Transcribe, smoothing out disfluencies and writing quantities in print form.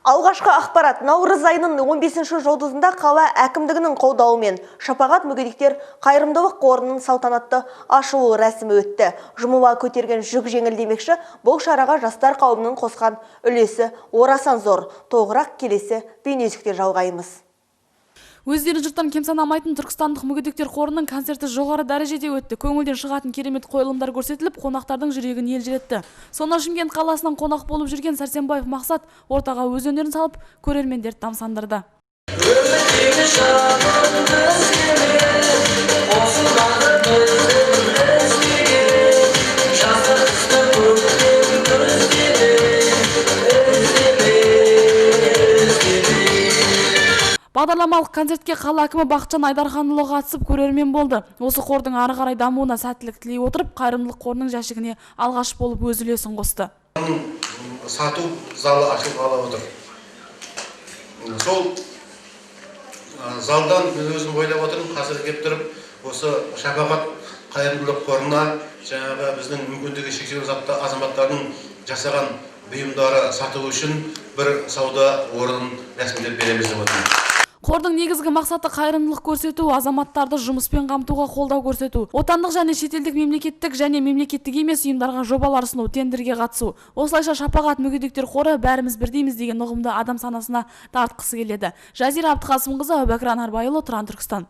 Алғашқы ақпарат наурыз айының 15-ші жұлдызында қала әкімдігінің қолдауымен Шапағат мүгедектер қайырымдылық қорының салтанатты ашылу рәсімі өтті. Жұмыла көтерген жүк жеңіл демекші, бұл шараға жастар қауымының қосқан үлесі орасан зор. Толығырақ келесі бейнесюжетте жалғаймыз. Өздерін жұрттан кем санамайтын Түркістандық мүгедектер қорының концерті жоғары дәрежеде өтті. Көңілден шығатын керемет қойылымдар көрсетіліп, қонақтардың жүрегін елжіретті. Сонда Шымкент қаласынан қонақ болып жүрген Сәрсенбаев Мақсат ортаға өз өнерін салып, көрермендерді тамсандырды. Бағдарламалық концертке қала әкімі Бақытжан Айдарханұлы қатысып көрермен болды. Осы қордың ары қарай дамуына сәттілік тілей отырып, қайырымдылық қорының жәшігіне алғаш болып өз үлесін қосты. Сату залы ашылғалы отыр. Сол залдан мен өзім ойлап отырмын, қазір келіп тұрып, осы Шапағат қайырымдылық қорына жаңағы біздің мүмкіндігі шектеулі азаматтардың жасаған бұйымдары сату үшін бір сауда орнын рәсімдеп береміз деп отырмын. Қордың негізгі мақсаты қайырымдылық көрсету, азаматтарды жұмыспен қамтуға қолдау көрсету, отандық және шетелдік мемлекеттік және мемлекеттік емес ұйымдарға жобалар ұсыну, тендерге қатысу. Осылайша Шапағат мүгедектер қоры бәріміз бірдейміз деген ұғымды адам санасына тартқысы келеді. Жазира Абдықасымқызы, Әубәкір Анарбайұлы, Тұран, Түркістан.